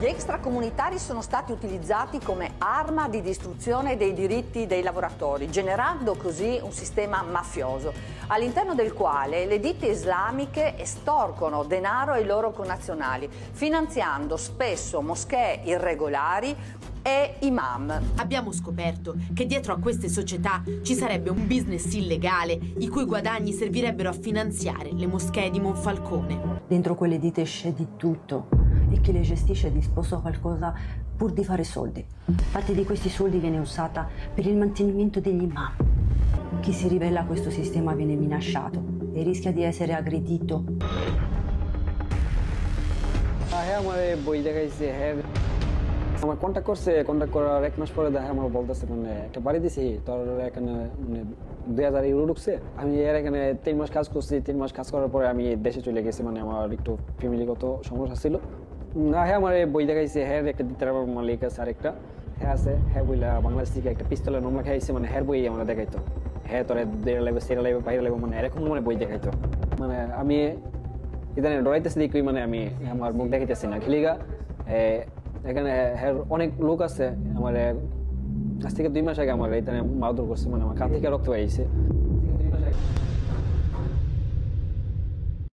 Gli extracomunitari sono stati utilizzati come arma di distruzione dei diritti dei lavoratori, generando così un sistema mafioso, all'interno del quale le ditte islamiche estorcono denaro ai loro connazionali, finanziando spesso moschee irregolari e imam. Abbiamo scoperto che dietro a queste società ci sarebbe un business illegale i cui guadagni servirebbero a finanziare le moschee di Monfalcone. Dentro quelle ditte c'è di tutto e chi le gestisce è disposto a qualcosa pur di fare soldi. Parte di questi soldi viene usata per il mantenimento degli imam. Chi si ribella a questo sistema viene minacciato e rischia di essere aggredito. আমার কন্ট্যাক্ট করার 1 মাস পরে দেখা আমার বলতেছে মানে একটা বাড়ি দিছি তোর এখানে মানে 2000 ইউরো ঢুকছে আমি এর এখানে 3 মাস কাজ করছি 3 মাস কাজ করার পরে আমি দেশে চলে গেছি মানে আমার একটু ফ্যামিলিগত সমস্যা ছিল না হ্যাঁ আমার বই দেখাইছে হ্যাঁ একটা দিতে মালিক আছে আরেকটা হ্যাঁ আছে হ্যাঁ বইলা বাংলাদেশ থেকে একটা পিস্তলের মামলা খাইছে মানে হ্যাঁ বই আমরা দেখাইতো হ্যাঁ তোর দেড় লাগবে সেরা লাগবে বাইরে লাগবে মানে এরকম মানে বই দেখাইতো মানে আমি ইদানে ডরাইতেছি দেখি মানে আমি আমার মুখ দেখাইতেছি না খেলিগা এখানে অনেক লোক আছে আমার আজ থেকে 2 মাস আগে আমার এখানে মারধর করছে মানে আমার কান থেকে রক্ত বেরিয়েছে